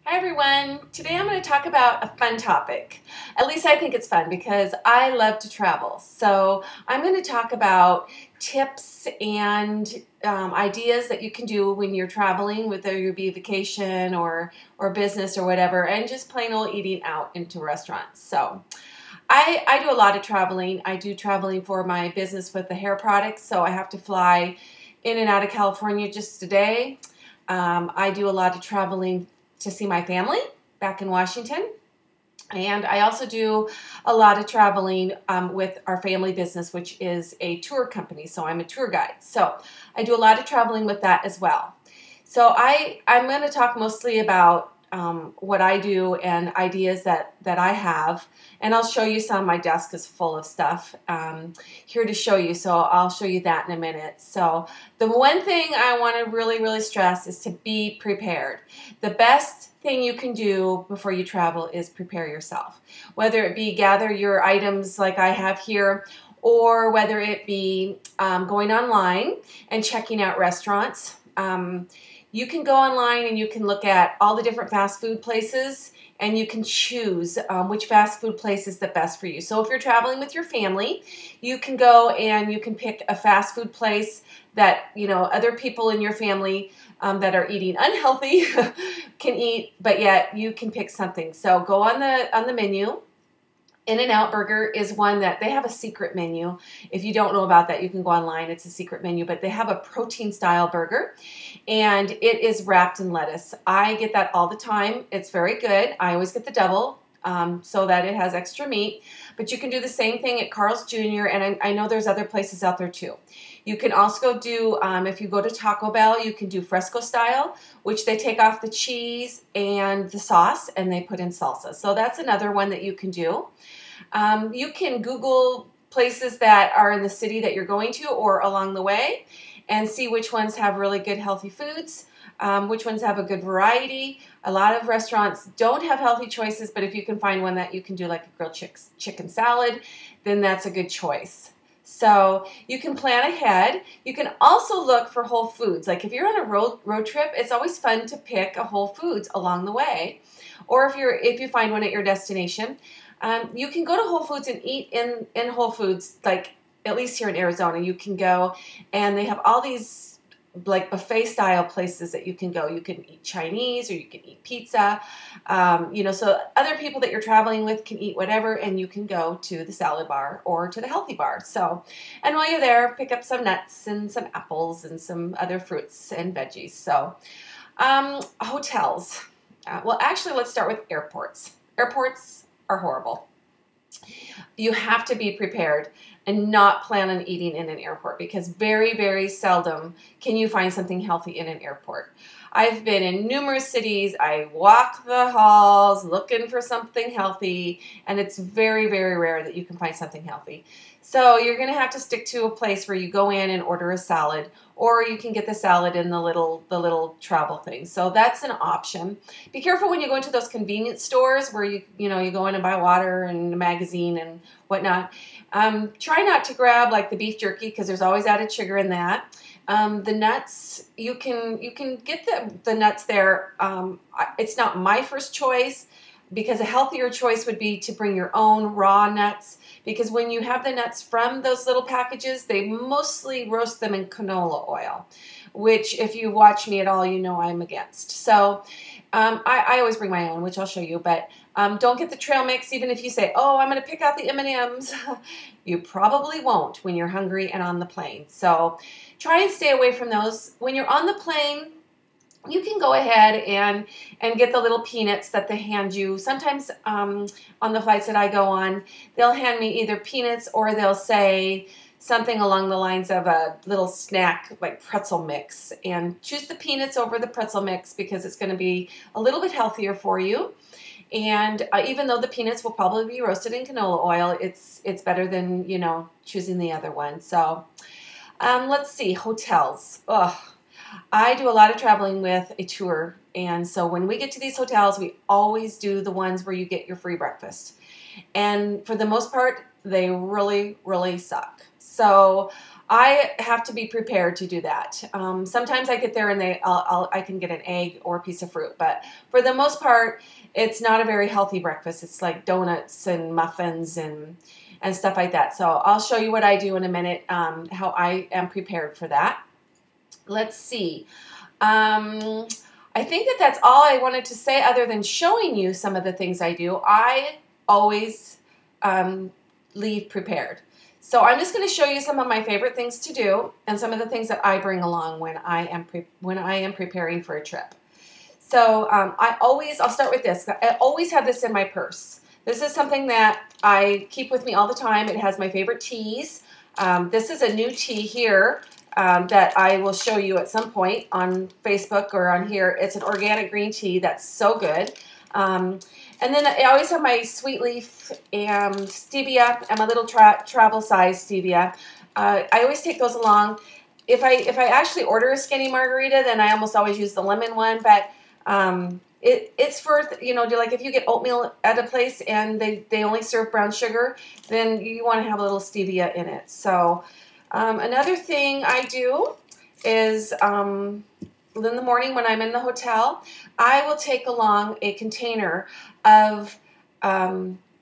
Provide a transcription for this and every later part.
Hi everyone! Today I'm going to talk about a fun topic. At least I think it's fun because I love to travel. So I'm going to talk about tips and ideas that you can do when you're traveling, whether you be vacation or business or whatever, and just plain old eating out into restaurants. So I do a lot of traveling. I do traveling for my business with the hair products, so I have to fly in and out of California just today. I do a lot of traveling to see my family back in Washington. And I also do a lot of traveling with our family business, which is a tour company. So I'm a tour guide. So I do a lot of traveling with that as well. So I'm going to talk mostly about what I do and ideas that I have. And I'll show you some. My desk is full of stuff here to show you. So I'll show you that in a minute. So the one thing I want to really stress is to be prepared. The best thing you can do before you travel is prepare yourself. Whether it be gather your items like I have here, or whether it be going online and checking out restaurants. You can go online and you can look at all the different fast food places and you can choose which fast food place is the best for you. So if you're traveling with your family, you can go and you can pick a fast food place that, you know, other people in your family that are eating unhealthy can eat, but yet you can pick something. So go on the menu. In-N-Out Burger is one that they have a secret menu. If you don't know about that, you can go online. It's a secret menu, but they have a protein style burger and it is wrapped in lettuce. I get that all the time. It's very good. I always get the double so that it has extra meat, but you can do the same thing at Carl's Jr. and I know there's other places out there too. You can also do, if you go to Taco Bell, you can do fresco style, which they take off the cheese and the sauce and they put in salsa. So that's another one that you can do. You can Google places that are in the city that you're going to or along the way and see which ones have really good healthy foods, which ones have a good variety. A lot of restaurants don't have healthy choices, but if you can find one that you can do like a grilled chicken salad, then that's a good choice. So you can plan ahead. You can also look for Whole Foods. Like if you're on a road trip, it's always fun to pick a Whole Foods along the way. Or if you find one at your destination, you can go to Whole Foods and eat in Whole Foods, like at least here in Arizona, you can go and they have all these like buffet style places that you can go. You can eat Chinese or you can eat pizza, you know, so other people that you're traveling with can eat whatever and you can go to the salad bar or to the healthy bar. So, and while you're there, pick up some nuts and some apples and some other fruits and veggies. So, hotels. Well, actually, let's start with airports. Airports are horrible. You have to be prepared and not plan on eating in an airport because very seldom can you find something healthy in an airport. I've been in numerous cities. I walk the halls looking for something healthy, and it's very rare that you can find something healthy. So you're going to have to stick to a place where you go in and order a salad, or you can get the salad in the little travel thing. So that's an option. Be careful when you go into those convenience stores where you go in and buy water and a magazine and whatnot. Try not to grab like the beef jerky because there's always added sugar in that. The nuts, you can get the nuts there. It's not my first choice because a healthier choice would be to bring your own raw nuts, because when you have the nuts from those little packages, they mostly roast them in canola oil, which if you watch me at all, you know I'm against. So I always bring my own, which I'll show you, but don't get the trail mix. Even if you say, oh, I'm going to pick out the M&Ms, you probably won't when you're hungry and on the plane. So try and stay away from those. When you're on the plane, you can go ahead and get the little peanuts that they hand you. Sometimes on the flights that I go on, they'll hand me either peanuts or they'll say something along the lines of a little snack like pretzel mix. And choose the peanuts over the pretzel mix because it's going to be a little bit healthier for you. And even though the peanuts will probably be roasted in canola oil, it's better than, you know, choosing the other one. So let's see, hotels. Ugh. I do a lot of traveling with a tour, and so when we get to these hotels, we always do the ones where you get your free breakfast. And for the most part, they really suck. So I have to be prepared to do that. Sometimes I get there and I can get an egg or a piece of fruit, but for the most part, it's not a very healthy breakfast. It's like donuts and muffins and stuff like that. So I'll show you what I do in a minute, how I am prepared for that. Let's see. I think that that's all I wanted to say other than showing you some of the things I do. I always leave prepared. So I'm just going to show you some of my favorite things to do and some of the things that I bring along when I am preparing for a trip. So I'll start with this. I always have this in my purse. This is something that I keep with me all the time. It has my favorite teas. This is a new tea here that I will show you at some point on Facebook or on here. It's an organic green tea that's so good. And then I always have my sweet leaf and stevia and my little travel size stevia. I always take those along. If I actually order a skinny margarita, then I almost always use the lemon one. But it's for, like if you get oatmeal at a place and they only serve brown sugar, then you want to have a little stevia in it. So another thing I do is in the morning when I'm in the hotel, I will take along a container of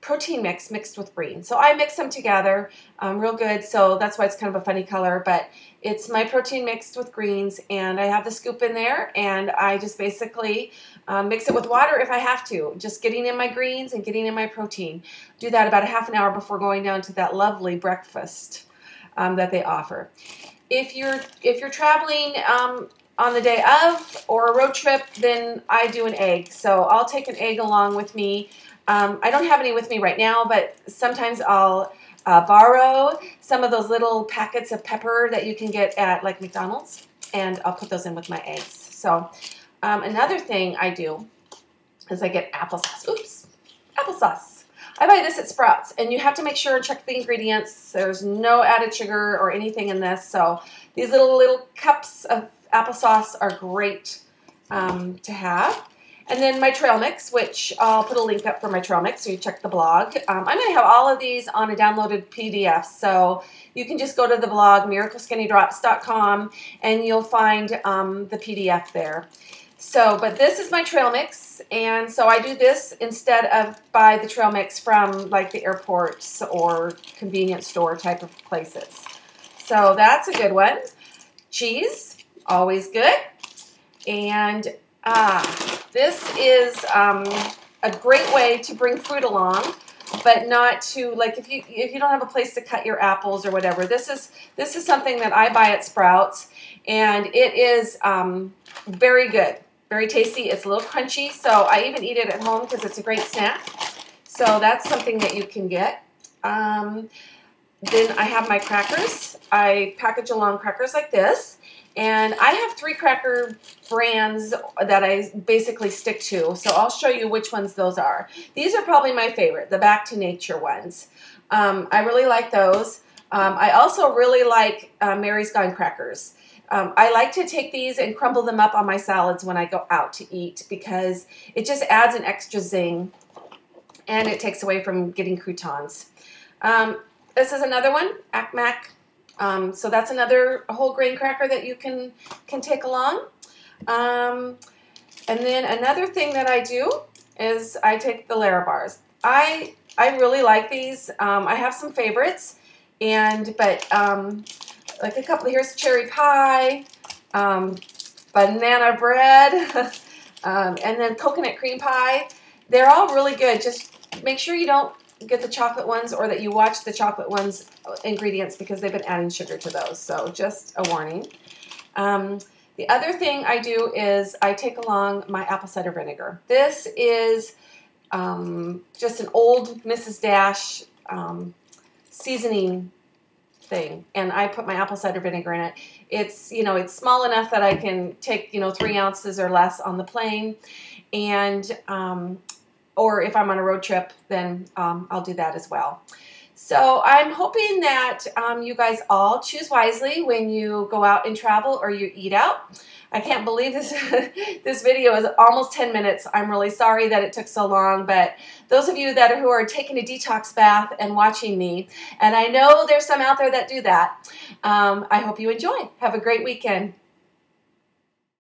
protein mix mixed with greens. So I mix them together real good, so that's why it's kind of a funny color, but it's my protein mixed with greens, and I have the scoop in there, and I just basically mix it with water if I have to, just getting in my greens and getting in my protein. Do that about a half an hour before going down to that lovely breakfast that they offer. If you're traveling on the day of or a road trip, then I do an egg. So I'll take an egg along with me. I don't have any with me right now, but sometimes I'll borrow some of those little packets of pepper that you can get at like McDonald's, and I'll put those in with my eggs. So another thing I do is I get applesauce. Oops, applesauce. I buy this at Sprouts, and you have to make sure and check the ingredients. There's no added sugar or anything in this. So these little cups of applesauce are great to have. And then my trail mix, which I'll put a link up for my trail mix, so you check the blog. I'm going to have all of these on a downloaded PDF, so you can just go to the blog, miracleskinny drops.com, and you'll find the PDF there. So, but this is my trail mix, and so I do this instead of buy the trail mix from like the airports or convenience store type of places. So that's a good one. Cheese, always good. And this is a great way to bring fruit along, but not to, like, if you don't have a place to cut your apples or whatever. This is something that I buy at Sprouts, and it is very good, very tasty. It's a little crunchy, so I even eat it at home because it's a great snack. So that's something that you can get. Then I have my crackers. I package along crackers like this. And I have 3 cracker brands that I basically stick to, so I'll show you which ones those are. These are probably my favorite, the Back to Nature ones. I really like those. I also really like Mary's Gone crackers. I like to take these and crumble them up on my salads when I go out to eat because it just adds an extra zing, and it takes away from getting croutons. This is another one, Mac. So that's another whole grain cracker that you can take along. And then another thing that I do is I take the Larabars. I really like these. I have some favorites, but like a couple. Here's cherry pie, banana bread, and then coconut cream pie. They're all really good. Just make sure you don't get the chocolate ones, or that you watch the chocolate ones ingredients because they've been adding sugar to those. So just a warning. The other thing I do is I take along my apple cider vinegar. This is just an old Mrs. Dash seasoning thing, and I put my apple cider vinegar in it. It's it's small enough that I can take 3 ounces or less on the plane, and or if I'm on a road trip, then I'll do that as well. So I'm hoping that you guys all choose wisely when you go out and travel or you eat out. I can't believe this this video is almost 10 minutes. I'm really sorry that it took so long, but those of you who are taking a detox bath and watching me, and I know there's some out there that do that, I hope you enjoy. Have a great weekend.